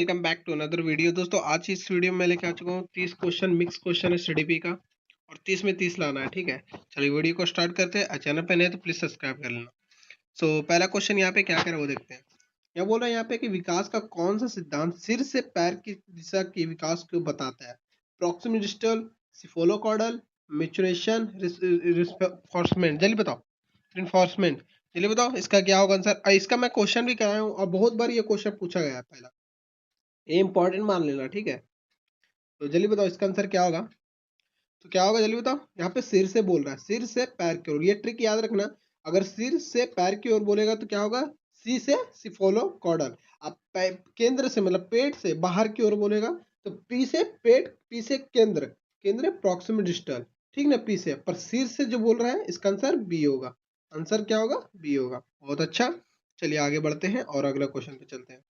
Welcome back to another video. दोस्तों आज इस वीडियो में मैं लेके आ चुका हूँ 30 क्वेश्चन मिक्स क्वेश्चन है सीडीपी का और 30 में 30 लाना है। ठीक है, चलिए वीडियो को स्टार्ट करते हैं। चैनल पे नए तो प्लीज सब्सक्राइब कर लेना। पहला क्वेश्चन यहाँ पे क्या कह रहा है वो देखते हैं। क्या बोल रहा है यहाँ पे कि विकास का कौन सा सिद्धांत सिर से पैर की दिशा के विकास को बताता है? Proximal distal, cephalocaudal, maturation, reinforcement. जल्दी बताओ। रिफोर्समेंट। चलिए बताओ इसका क्या होगा आंसर। इसका मैं क्वेश्चन भी कराया हूँ और बहुत बार ये क्वेश्चन पूछा गया है पहला, ये इंपॉर्टेंट मान लेना। ठीक है, तो जल्दी बताओ इसका आंसर क्या होगा। तो क्या होगा जल्दी बताओ। यहाँ पे सिर से बोल रहा है, सिर से पैर की ओर। ये ट्रिक याद रखना, अगर सिर से पैर की ओर बोलेगा तो क्या होगा, सी से सिफोलो कॉर्डल। अब केंद्र से मतलब पेट से बाहर की ओर बोलेगा तो पी से पेट, पी से केंद्र, केंद्र प्रॉक्सिमल डिस्टल। ठीक ना, पी से। पर सिर से जो बोल रहा है इसका आंसर बी होगा। आंसर क्या होगा, बी होगा। बहुत अच्छा, चलिए आगे बढ़ते हैं और अगला क्वेश्चन पे चलते हैं।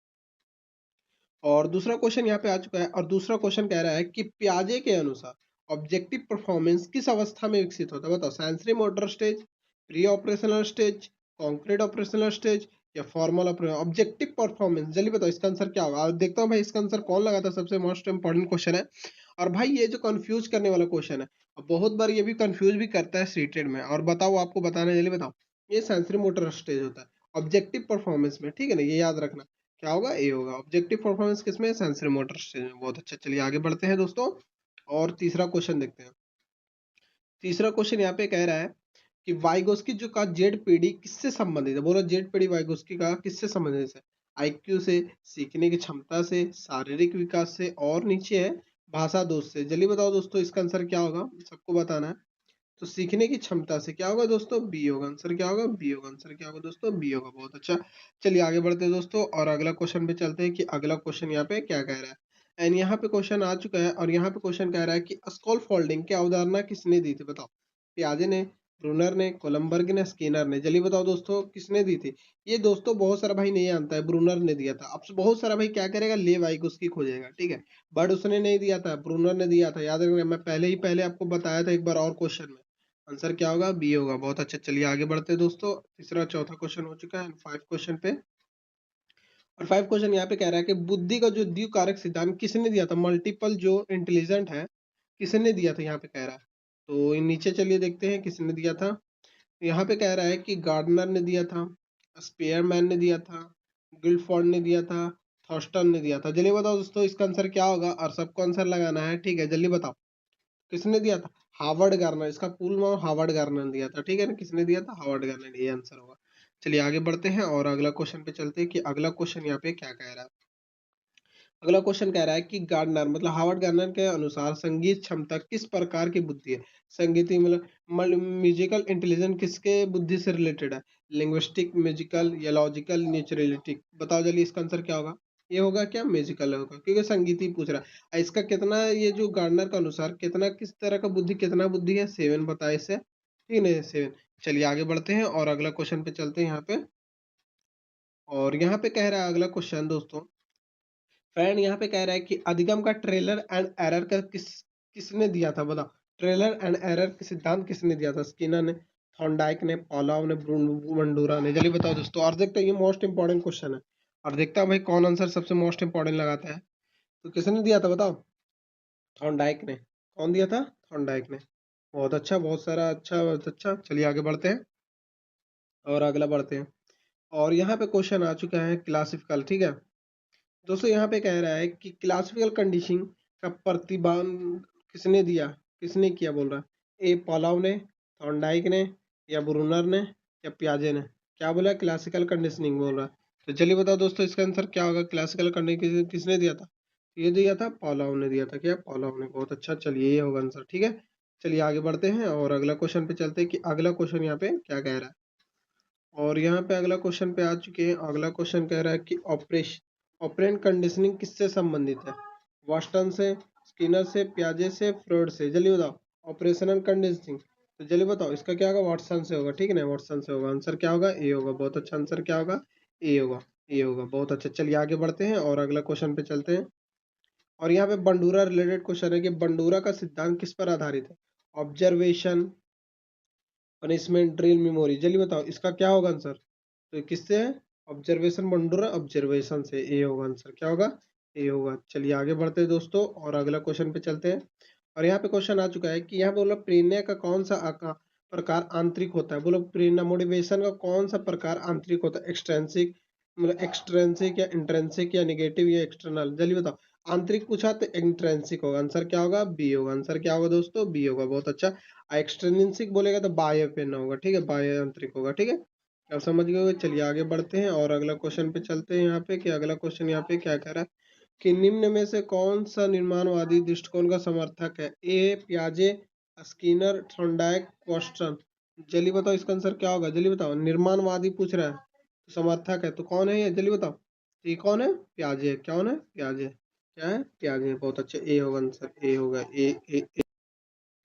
और दूसरा क्वेश्चन यहाँ पे आ चुका है और दूसरा क्वेश्चन कह रहा है कि पियाजे के अनुसार ऑब्जेक्टिव परफॉर्मेंस किस अवस्था में विकसित होता है? बताओ, sensory motor stage, pre operational stage, concrete operational stage या फॉर्मल ऑब्जेक्टिव परफॉर्मेंस। जल्दी बताओ इसका आंसर क्या होगा। देखता हूँ भाई इसका आंसर कौन लगाता है, सबसे मोस्ट इंपॉर्टेंट क्वेश्चन है। और भाई ये जो कंफ्यूज करने वाला क्वेश्चन है, बहुत बार ये भी कंफ्यूज भी करता है सीटेड में। और बताओ, आपको बताना है, जल्दी बताओ। ये सेंसरी मोटर स्टेज होता है ऑब्जेक्टिव परफॉर्मेंस में। ठीक है ना, ये याद रखना। क्या होगा, ए होगा। ऑब्जेक्टिव परफॉर्मेंस किसमें, सेंसरी मोटर स्टेज में। बहुत अच्छा, चलिए आगे बढ़ते हैं दोस्तों और तीसरा क्वेश्चन देखते हैं। तीसरा क्वेश्चन यहाँ पे कह रहा है कि वाइगोस्की जो का जेड पीढ़ी किससे संबंधित है? बोलो, जेड पीढ़ी वाइगोस्की का किससे संबंधित है? आईक्यू से, सीखने की क्षमता से, शारीरिक विकास से और नीचे है भाषा दोष से। जल्दी बताओ दोस्तों इसका आंसर क्या होगा, सबको बताना है। तो सीखने की क्षमता से क्या होगा दोस्तों, बी होगा। आंसर क्या होगा, बी होगा। आंसर क्या होगा दोस्तों, बी होगा। बहुत अच्छा, चलिए आगे बढ़ते हैं दोस्तों और अगला क्वेश्चन पे चलते हैं कि अगला क्वेश्चन यहाँ पे क्या कह रहा है। एंड यहाँ पे क्वेश्चन आ चुका है और यहाँ पे क्वेश्चन कह रहा है कि स्कॉल फोल्डिंग की अवधारणा किसने दी थी? बताओ, पियाजे ने, ब्रूनर ने, कोलंबर्ग ने, स्किनर ने। जल्दी बताओ दोस्तों किसने दी थी। ये दोस्तों बहुत सारा भाई नहीं जानता है, ब्रूनर ने दिया था। अब बहुत सारा भाई क्या करेगा, ले भाई उसकी खोजेगा। ठीक है, बट उसने नहीं दिया था, ब्रूनर ने दिया था। याद रखना, मैं पहले आपको बताया था एक बार और क्वेश्चन में। आंसर क्या होगा, बी होगा। बहुत अच्छा, चलिए आगे बढ़ते हैं दोस्तों। तीसरा चौथा क्वेश्चन हो चुका है 5 क्वेश्चन पे। और 5 क्वेश्चन यहाँ पे कह रहा है कि बुद्धि का जो द्विकारक सिद्धांत किसने दिया था? मल्टीपल जो इंटेलिजेंट है किसने दिया था, यहाँ पे कह रहा है। तो नीचे चलिए देखते हैं किसने दिया था। यहाँ पे कह रहा है कि गार्डनर ने दिया था, स्पेयरमैन ने दिया था, गिल्डफोर्ड ने दिया था, थॉस्टन ने दिया था। जल्दी बताओ दोस्तों इसका आंसर क्या होगा और सबको आंसर लगाना है। ठीक है, जल्दी बताओ किसने दिया था। हार्वर्ड गार्नर, इसका फुल नाम हार्वर्ड गार्नर ने दिया था। ठीक है ना, किसने दिया था, हार्वर्ड गार्नर। ये आंसर होगा। चलिए आगे बढ़ते हैं और अगला क्वेश्चन पे चलते हैं कि अगला क्वेश्चन यहाँ पे क्या कह रहा है। अगला क्वेश्चन कह रहा है कि गार्डनर मतलब हार्वर्ड गार्नर के अनुसार संगीत क्षमता किस प्रकार की बुद्धि है? संगीती मतलब म्यूजिकल इंटेलिजेंस किसके बुद्धि से रिलेटेड है? लिंग्विस्टिक, म्यूजिकल या लॉजिकल, नेचुरलिस्टिक। बताओ जल्दी इसका आंसर क्या होगा। ये होगा क्या, म्यूजिकल होगा, क्योंकि संगीत ही पूछ रहा है। इसका कितना, ये जो गार्डनर का अनुसार कितना किस तरह का बुद्धि, कितना बुद्धि है, 7 बताए इसे। ठीक है, 7। चलिए आगे बढ़ते हैं और अगला क्वेश्चन पे चलते हैं यहाँ पे। और यहाँ पे कह रहा है अगला क्वेश्चन दोस्तों, फ्रेंड यहाँ पे कह रहा है कि अधिगम का ट्रेलर एंड एरर का किसने दिया था? बताओ, ट्रेलर एंड एरर के सिद्धांत किसने दिया था? स्किनर ने, थॉर्नडाइक ने, पॉलाव ने, बंडूरा ने। जल्दी बताओ दोस्तों। और देखते हैं, ये मोस्ट इंपॉर्टेंट क्वेश्चन है और देखता हूँ भाई कौन आंसर सबसे मोस्ट इंपॉर्टेंट लगाता है। तो किसने दिया था बताओ, थॉर्नडाइक ने। कौन दिया था, थॉर्नडाइक ने। बहुत अच्छा, बहुत सारा अच्छा, बहुत अच्छा। चलिए आगे बढ़ते हैं और अगला बढ़ते हैं। और यहाँ पे क्वेश्चन आ चुका है क्लासिकल। ठीक है दोस्तों, यहाँ पे कह रहा है कि क्लासिकल कंडीशनिंग का प्रतिपादन किसने दिया, किसने किया बोल रहा है। ए पॉलाव ने, थॉर्नडाइक ने या ब्रूनर ने या पियाजे ने। क्या बोला, क्लासिकल कंडीशनिंग बोल रहा है। तो चलिए बताओ दोस्तों इसका आंसर क्या होगा। क्लासिकल कंडीशनिंग किसने दिया था? ये दिया था, पॉलाव ने दिया था। क्या, पॉलाव ने। बहुत अच्छा, चलिए ये होगा आंसर। ठीक है, चलिए आगे बढ़ते हैं और अगला क्वेश्चन पे चलते हैं कि अगला क्वेश्चन यहाँ पे क्या कह रहा है। और यहाँ पे अगला क्वेश्चन पे आ चुके हैं। अगला क्वेश्चन कह रहा है कि ऑपरेंट कंडीशनिंग किससे संबंधित है? वाटसन से, स्किनर से, पियाजे से, फ्रॉइड से। जल्दी बताओ, ऑपरेशनल कंडीशनिंग। तो जल्दी बताओ इसका क्या होगा, वाटसन से होगा। ठीक है ना, वाटसन से होगा। आंसर क्या होगा, ए होगा। बहुत अच्छा, आंसर क्या होगा, ए होगा। ए होगा, बहुत अच्छा। चलिए आगे बढ़ते हैं और अगला क्वेश्चन पे चलते हैं। और यहाँ पे बंडूरा रिलेटेड क्वेश्चन है कि बंडूरा का सिद्धांत किस पर आधारित है? Observation, punishment, drill, memory. जल्दी बताओ इसका क्या होगा आंसर। तो किससे है, ऑब्जर्वेशन, बंडूरा ऑब्जर्वेशन से। ए होगा आंसर, क्या होगा, ए होगा। चलिए आगे बढ़ते हैं दोस्तों और अगला क्वेश्चन पे चलते हैं। और यहाँ पे क्वेश्चन आ चुका है कि यहाँ बोला प्रेरणा का कौन सा प्रकार आंतरिक होता है। बोलो प्रेरणा मोटिवेशन का कौन सा प्रकार आंतरिक होता है, एक्सट्रेंसिक मतलब एक्सट्रेंसिक या इंट्रेंसिक या निगेटिव या एक्सटर्नल, जल्दी बताओ। आंतरिक पूछा तो इंट्रेंसिक होगा, आंसर क्या होगा, बी होगा। आंसर क्या होगा दोस्तों, बी होगा, बहुत अच्छा। एक्सट्रेंसिक बोलेगा तो बाह्य पेन होगा, ठीक है, बाह्य आंतरिक होगा, ठीक है। अब समझ गए होगे। चलिए आगे बढ़ते हैं और अगला क्वेश्चन पे चलते हैं। यहाँ पे कि अगला क्वेश्चन यहाँ पे क्या कह रहा है कि निम्न में से कौन सा निर्माणवादी दृष्टिकोण का समर्थक है। ए पियाजे, स्किनर, थॉर्नडाइक, क्वेश्चन। जल्दी बताओ इसका आंसर क्या होगा, जल्दी बताओ। निर्माणवादी पूछ रहा है तो समर्थक है तो कौन है ये, जल्दी बताओ। ये कौन है, पियाजे। कौन है, पियाजे। क्या है, पियाजे, बहुत अच्छे। ए होगा आंसर, ए होगा, ए।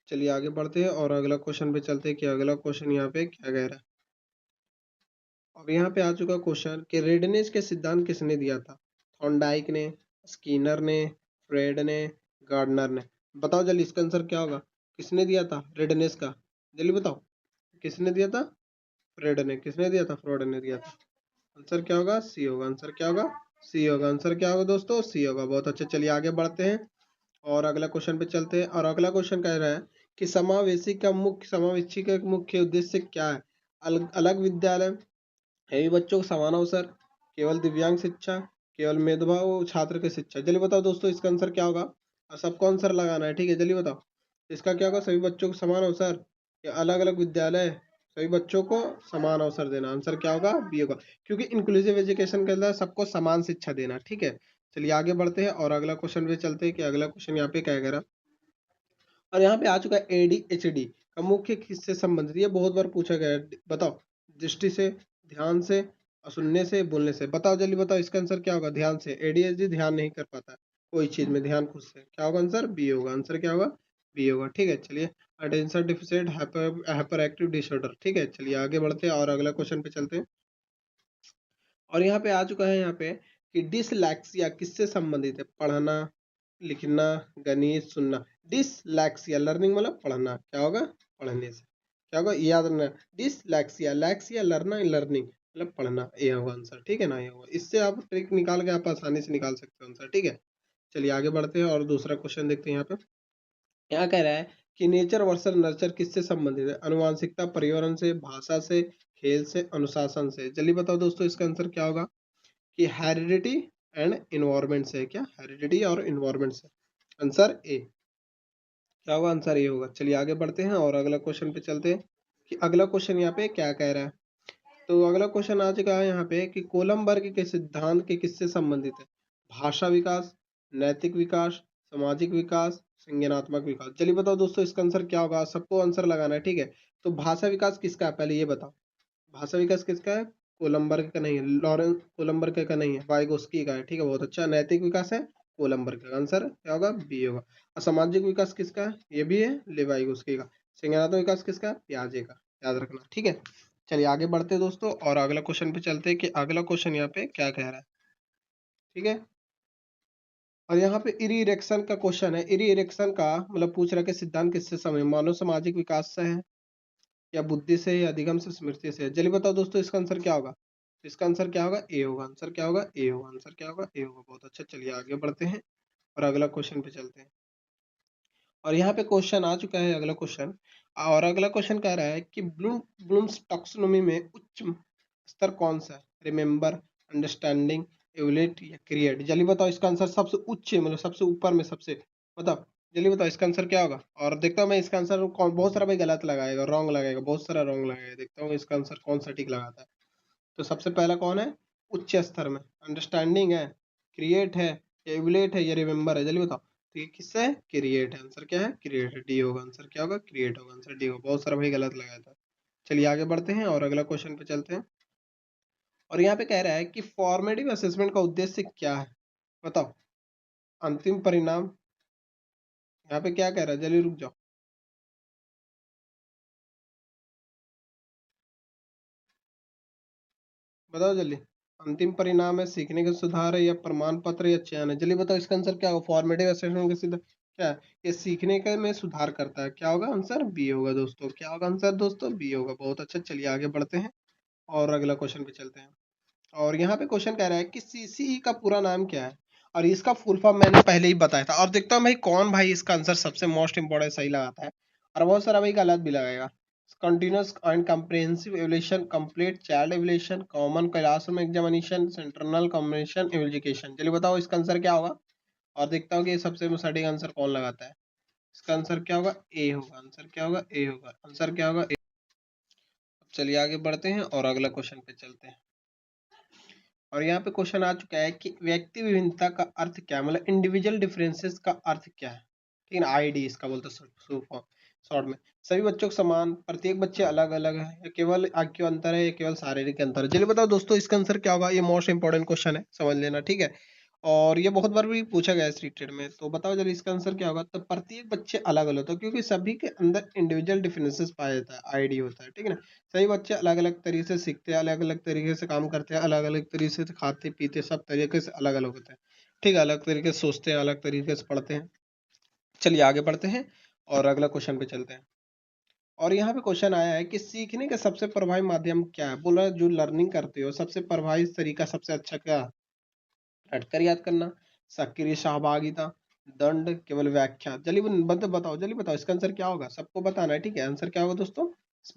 चलिए आगे बढ़ते हैं और अगला क्वेश्चन पे चलते हैं कि अगला क्वेश्चन यहाँ पे क्या कह रहा है। अब यहाँ पे आ चुका क्वेश्चन कि रेडनेस के सिद्धांत किसने दिया था। थॉर्नडाइक ने, स्किनर ने, फ्रेड ने, गार्डनर ने। बताओ जल्दी इसका आंसर क्या होगा, किसने दिया था रेडनेस का, जल्दी बताओ। किसने दिया था, फ्रेड ने। किसने दिया था, फ्रॉड ने दिया था। आंसर क्या होगा, सी होगा। आंसर क्या होगा, सी होगा। आंसर क्या होगा दोस्तों, सी होगा, बहुत अच्छा। चलिए आगे बढ़ते हैं और अगला क्वेश्चन पे चलते हैं। और अगला क्वेश्चन कह रहा है कि समावेशी का मुख्य उद्देश्य क्या है। अलग विद्यालय, सभी बच्चों को समान अवसर, केवल दिव्यांग शिक्षा, केवल मेधावी छात्र की शिक्षा। जल्दी बताओ दोस्तों इसका आंसर क्या होगा, और सबको आंसर लगाना है, ठीक है, जल्दी बताओ। इसका क्या होगा, सभी बच्चों को समान अवसर या अलग अलग विद्यालय, सभी बच्चों को समान अवसर देना। आंसर क्या होगा, बी होगा, क्योंकि इंक्लूसिव एजुकेशन के अंदर सबको समान शिक्षा देना, ठीक है। चलिए आगे बढ़ते हैं और अगला क्वेश्चन पे चलते हैं कि अगला क्वेश्चन यहाँ पे क्या कह रहा है। और यहाँ पे आ चुका है एडीएचडी का मुख्य किससे संबंधित, ये बहुत बार पूछा गया है, बताओ। दृष्टि से, ध्यान से, सुनने से, बोलने से। बताओ जल्दी बताओ इसका आंसर क्या होगा, ध्यान से। एडीएचडी ध्यान नहीं कर पाता है कोई चीज में, ध्यान खुद से। क्या होगा आंसर, बी होगा। आंसर क्या होगा, बी होगा, ठीक है। चलिए attention deficit hyper active disorder, ठीक है। चलिए आगे बढ़ते हैं और अगला क्वेश्चन पे चलते हैं। और यहाँ पे आ चुका है यहाँ पे कि डिसलैक्सिया किससे संबंधित है, पढ़ना, लिखना, गणित, सुनना। डिसलैक्सिया लर्निंग मतलब पढ़ना, क्या होगा, पढ़ने से। क्या होगा, याद रखना। डिसलैक्सिया, लैक्सिया लर्ना, लर्निंग मतलब पढ़ना, ये होगा आंसर, ठीक है ना, ये होगा। इससे आप ट्रिक निकाल के आप आसानी से निकाल सकते हो आंसर, ठीक है। चलिए आगे बढ़ते हैं और दूसरा क्वेश्चन देखते हैं। यहाँ पे क्या कह रहा है कि नेचर वर्सेस नर्चर किससे संबंधित है। अनुवांशिकता, पर्यावरण से, भाषा से, खेल से, अनुशासन से। जल्दी बताओ दोस्तों इसका आंसर क्या होगा कि हेरिडिटी एंड इन्वायरमेंट से। क्या, हेरिडिटी और इन्वायरमेंट से। आंसर ए, क्या होगा, आंसर ए होगा। चलिए आगे बढ़ते हैं और अगला क्वेश्चन पे चलते हैं कि अगला क्वेश्चन यहाँ पे क्या कह रहा है। तो अगला क्वेश्चन आ चुका है यहाँ पे कि कोलमबर्ग के सिद्धांत के किससे संबंधित है। भाषा विकास, नैतिक विकास, सामाजिक विकास, संज्ञानात्मक विकास। चलिए बताओ दोस्तों इसका आंसर क्या होगा, सबको आंसर लगाना है, ठीक है। तो भाषा विकास किसका है, पहले ये बताओ। भाषा विकास किसका है, कोलंबर्ग का नहीं है, लॉरेंस कोलंबर्ग का नहीं है, वाइगोस्की का है, ठीक है, बहुत अच्छा। नैतिक विकास है कोलंबर्ग का, आंसर क्या होगा, बी होगा। और सामाजिक विकास किसका है, ये भी है, लेवाइगोस्की का। संज्ञानात्मक विकास किसका है, पियाजे का, याद रखना, ठीक है। चलिए आगे बढ़ते हैं दोस्तों और अगला क्वेश्चन पे चलते हैं कि अगला क्वेश्चन यहाँ पे क्या कह रहा है, ठीक है। और यहाँ पे इरिरेक्शन का क्वेश्चन है। इरिरेक्शन का मतलब पूछ रहा है कि सिद्धांत किससे समय, मानव सामाजिक विकास से है, या बुद्धि से, या अधिगम से, स्मृति से। जल्दी बताओ दोस्तों इसका आंसर क्या होगा। इसका आंसर क्या होगा, ए होगा। आंसर क्या होगा, ए होगा। आंसर क्या होगा, ए होगा, बहुत अच्छा। चलिए आगे बढ़ते हैं और अगला क्वेश्चन पे चलते हैं। और यहाँ पे क्वेश्चन आ चुका है अगला क्वेश्चन। और अगला क्वेश्चन कह रहा है कि ब्लूम्स टैक्सोनॉमी में उच्च स्तर कौन सा है। रिमेम्बर, अंडरस्टैंडिंग, एवलेट या क्रिएट। जल्दी बताओ इसका आंसर सबसे उच्च मतलब सबसे ऊपर में सबसे, बताओ जल्दी बताओ इसका आंसर क्या होगा। और देखता हूँ मैं इसका आंसर कौन, बहुत सारा भाई गलत लगाएगा, रॉन्ग लगाएगा, बहुत सारा रॉन्ग लगाएगा। देखता हूँ इसका आंसर कौन सा ठीक लगाता है। तो सबसे पहला कौन है, उच्च स्तर में, अंडरस्टैंडिंग है, क्रिएट है, या एवलेट है, या रिमेम्बर है। जल्दी बताओ। तो ये किससे है, क्रिएट है। आंसर क्या है, क्रिएट है, डी होगा। आंसर क्या होगा, क्रिएट होगा। आंसर डी होगा, बहुत सारा भाई गलत लगाया था। चलिए आगे बढ़ते हैं और अगला क्वेश्चन पे चलते हैं। और यहाँ पे कह रहा है कि फॉर्मेटिव असेसमेंट का उद्देश्य क्या है, बताओ। अंतिम परिणाम, यहाँ पे क्या कह रहा है, जल्दी रुक जाओ, बताओ जल्दी। अंतिम परिणाम है, सीखने का सुधार है, या प्रमाण पत्र, या चयन है। जल्दी बताओ इसका आंसर क्या होगा। फॉर्मेटिव असेसमेंट का सीधा क्या है, ये सीखने का में सुधार करता है। क्या होगा आंसर, बी होगा दोस्तों। क्या होगा आंसर दोस्तों, बी होगा, बहुत अच्छा। चलिए आगे बढ़ते हैं और अगला क्वेश्चन पे चलते हैं। और यहाँ पे क्वेश्चन कह रहा है कि सीसीई का पूरा नाम क्या है। और इसका फुल फॉर्म मैंने पहले ही बताया था। और देखता हूँ भाई कौन भाई इसका आंसर सबसे मोस्ट इंपॉर्टेंट सही लगाता है, और बहुत सारा भाई गलत भी लगाएगा। Continuous and comprehensive evolution, complete child evolution, common classroom examination, central combination education. चलिए बताओ इसका आंसर क्या होगा, और देखता हूँ कि सबसे सटीक आंसर कौन लगाता है। इसका आंसर क्या होगा, ए होगा। आंसर क्या होगा, ए होगा। आंसर क्या होगा, ए। चलिए आगे बढ़ते हैं और अगला क्वेश्चन पे चलते हैं। और यहाँ पे क्वेश्चन आ चुका है कि व्यक्ति विभिन्नता का अर्थ क्या है, मतलब इंडिविजुअल डिफरेंसेस का अर्थ क्या है। ठीक है ना, आईडी इसका बोलते हैं शॉर्ट में। सभी बच्चों को समान, प्रत्येक बच्चे अलग अलग है, या केवल आंखों अंतर है, या केवल शारीरिक अंतर है। चलिए बताओ दोस्तों इसका आंसर क्या होगा। ये मोस्ट इंपॉर्टेंट क्वेश्चन है, समझ लेना, ठीक है। और ये बहुत बार भी पूछा गया है सीटेट में। तो बताओ जल्दी इसका आंसर क्या होगा। तो प्रत्येक बच्चे अलग अलग होता है, क्योंकि सभी के अंदर इंडिविजुअल डिफरेंसेस पाया जाता है, आईडी होता है, ठीक है ना। सभी बच्चे अलग अलग तरीके से सीखते हैं, अलग अलग तरीके से काम करते हैं, अलग अलग तरीके से खाते पीते, सब तरीके से अलग अलग होते हैं, ठीक है। अलग तरीके से सोचते हैं, अलग तरीके से पढ़ते हैं। चलिए आगे बढ़ते हैं और अगला क्वेश्चन पे चलते हैं। और यहाँ पे क्वेश्चन आया है कि सीखने का सबसे प्रभावी माध्यम क्या है। बोला जो लर्निंग करते हो सबसे प्रभावी तरीका सबसे अच्छा क्या है। रटकर याद करना, सक्रिय सहभागिता, दंड, केवल व्याख्या। जल्दी बताओ, जल्दी बताओ इसका आंसर क्या होगा, सबको बताना है, ठीक है। आंसर क्या होगा दोस्तों,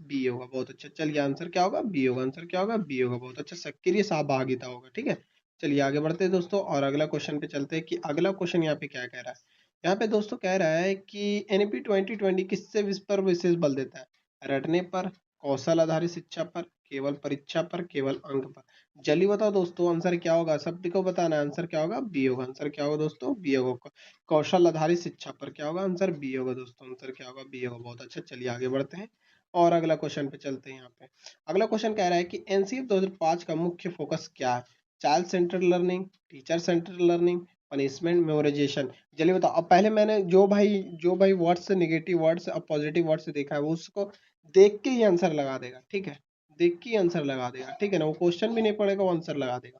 बी होगा। बहुत अच्छा, चलिए आंसर क्या होगा, बी होगा। आंसर क्या होगा, बी होगा। बहुत अच्छा, सक्रिय सहभागिता होगा, ठीक है। चलिए आगे बढ़ते हैं दोस्तों और अगला क्वेश्चन पे चलते हैं कि अगला क्वेश्चन यहाँ पे क्या कह रहा है। यहाँ पे दोस्तों कह रहा है कि एनईपी 2020 किससे पर विशेष बल देता है। रटने पर, कौशल आधारित शिक्षा पर, केवल परीक्षा पर, केवल अंक पर। जल्दी बताओ दोस्तों आंसर क्या होगा, सभी को बताना है। आंसर क्या होगा, बी होगा। आंसर क्या होगा दोस्तों, बी होगा। कौशल आधारित शिक्षा पर क्या होगा, आंसर बी होगा दोस्तों। आंसर क्या होगा, बी होगा। बहुत अच्छा, चलिए आगे बढ़ते हैं और अगला क्वेश्चन पे चलते हैं। यहाँ पे अगला क्वेश्चन कह रहा है कि एनसीएफ 2005 का मुख्य फोकस क्या है। Child centred learning, teacher centred learning, punishment, memorisation. चलिए बताओ। अब पहले मैंने जो भाई वर्ड से नेगेटिव वर्ड से और पॉजिटिव वर्ड से देखा है वो उसको देख के ही आंसर लगा देगा, ठीक है। देख के ही आंसर लगा देगा, ठीक है ना। वो क्वेश्चन भी नहीं पढ़ेगा, वो आंसर लगा देगा।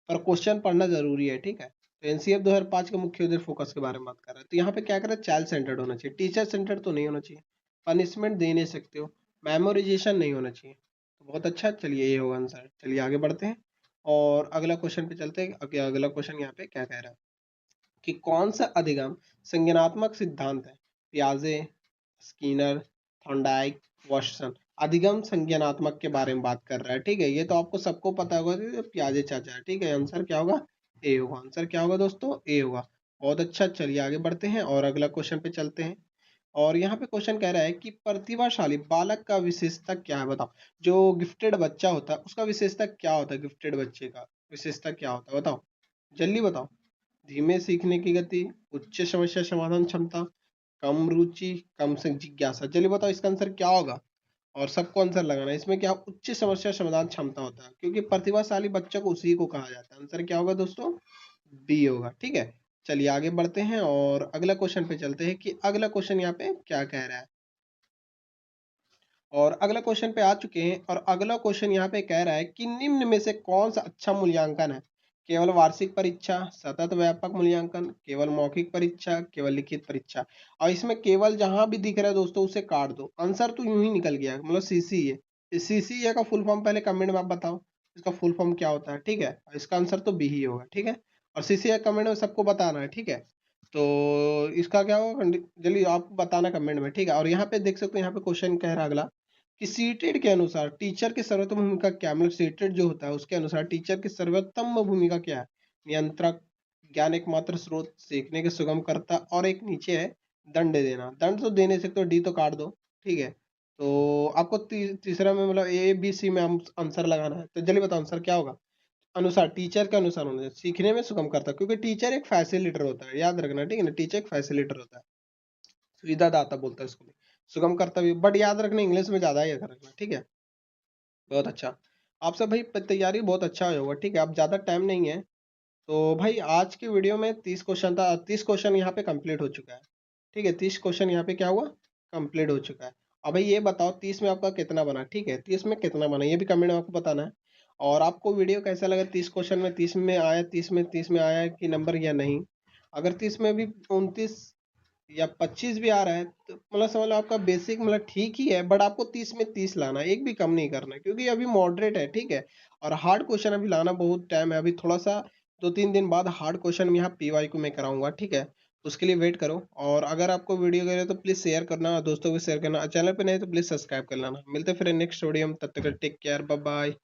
पर क्वेश्चन पढ़ना जरूरी है, ठीक है। तो एनसीएफ 2005 के मुख्य उद्देश्य फोकस के बारे में बात कर रहा है। तो यहाँ पे क्या कर रहा है, चाइल्ड सेंटर्ड होना चाहिए, टीचर सेंटर्ड तो नहीं होना चाहिए, पनिशमेंट दे नहीं सकते हो, मेमोराइजेशन नहीं होना चाहिए। तो बहुत अच्छा, चलिए ये होगा आंसर। चलिए आगे बढ़ते हैं और अगला क्वेश्चन पे चलते हैं। अगला क्वेश्चन यहाँ पे क्या कह रहा है कि कौन सा अधिगम संज्ञानात्मक सिद्धांत है। पियाजे, स्किनर, थॉर्नडाइक, वाटसन। अधिगम संज्ञानात्मक के बारे में बात कर रहा है, ठीक है। ये तो आपको सबको पता होगा कि पियाजे चाचा है, ठीक है। आंसर क्या होगा, ए होगा। आंसर क्या होगा दोस्तों, ए होगा। बहुत अच्छा, चलिए आगे बढ़ते हैं और अगला क्वेश्चन पे चलते हैं। और यहाँ पे क्वेश्चन कह रहा है कि प्रतिभाशाली बालक का विशेषता क्या है, बताओ। जो गिफ्टेड बच्चा होता है उसका विशेषता क्या होता है, गिफ्टेड बच्चे का विशेषता क्या होता है, बताओ, जल्दी बताओ। धीमे सीखने की गति, उच्च समस्या समाधान क्षमता, कम रुचि, कम से जिज्ञासा। चलिए बताओ इसका आंसर क्या होगा, और सबको आंसर लगाना है। इसमें क्या उच्च समस्या समाधान क्षमता होता है, क्योंकि प्रतिभाशाली बच्चों को उसी को कहा जाता है। आंसर क्या होगा दोस्तों, बी होगा, ठीक है। चलिए आगे बढ़ते हैं और अगला क्वेश्चन पे चलते हैं कि अगला क्वेश्चन यहाँ पे क्या कह रहा है। और अगला क्वेश्चन पे आ चुके हैं और अगला क्वेश्चन यहाँ पे कह रहा है कि निम्न में से कौन सा अच्छा मूल्यांकन है। केवल वार्षिक परीक्षा, सतत व्यापक मूल्यांकन, केवल मौखिक परीक्षा, केवल लिखित परीक्षा। और इसमें केवल जहां भी दिख रहा है दोस्तों उसे काट दो। आंसर तो यूं ही निकल गया, मतलब सीसीए। इस सीसीए का फुल फॉर्म पहले कमेंट में आप बताओ, इसका फुल फॉर्म क्या होता है, ठीक है। इसका आंसर तो बी ही होगा, ठीक है। और सीसीए कमेंट में सबको बताना है, ठीक है। तो इसका क्या होगा, जल्दी आप बताना कमेंट में, ठीक है। और यहाँ पे देख सकते हो, यहाँ पे क्वेश्चन कह रहा है अगला कि सीटेड के अनुसार टीचर की सर्वोत्तम भूमिका क्या है। मतलब सीटेड जो होता है उसके अनुसार टीचर की सर्वोत्तम भूमिका क्या है। नियंत्रक, ज्ञान एकमात्र स्रोत, सीखने के सुगम करता, और एक नीचे है दंड देना। दंड तो दे नहीं सकते, डी तो काट दो, ठीक है। तो आपको तीसरा में मतलब ए बी सी में आंसर लगाना है। तो जल्दी बताओ आंसर क्या होगा। अनुसार, टीचर के अनुसार होना चाहिए, सीखने में सुगम करता, क्योंकि टीचर एक फैसिलिटेटर होता है, याद रखना, ठीक है ना। टीचर एक फैसिलिटेटर होता है, सुविधा दाता बोलता है इसको भी, सुगम करता भी। बट याद रखना इंग्लिश में ज्यादा याद रखना, ठीक है। बहुत अच्छा। आप सब भाई तैयारी बहुत अच्छा होगा, ठीक है। अब ज्यादा टाइम नहीं है। तो भाई आज की वीडियो में 30 क्वेश्चन था, 30 क्वेश्चन यहाँ पे कंप्लीट हो चुका है, ठीक है। 30 क्वेश्चन यहाँ पे क्या हुआ, कंप्लीट हो चुका है। अब भाई ये बताओ 30 में आपका कितना बना, ठीक है। 30 में कितना बना ये भी कमेंट में आपको बताना है। और आपको वीडियो कैसा लगा, 30 क्वेश्चन में 30 में आया कि नंबर या नहीं। अगर 30 में भी 29 या 25 भी आ रहा है तो मतलब समझ लो आपका बेसिक मतलब ठीक ही है। बट आपको 30 में 30 लाना है, एक भी कम नहीं करना है, क्योंकि अभी मॉडरेट है, ठीक है। और हार्ड क्वेश्चन अभी लाना बहुत टाइम है, अभी थोड़ा सा 2-3 दिन बाद हार्ड क्वेश्चन में यहाँ पीवाई को मैं कराऊंगा, ठीक है। उसके लिए वेट करो, और अगर आपको वीडियो लगे तो प्लीज़ शेयर करना, दोस्तों को शेयर करना, चैनल पे नहीं तो प्लीज़ सब्सक्राइब कर लेना। मिलते हैं फिर नेक्स्ट वीडियो में, तब तक टेक केयर, बाय बाय।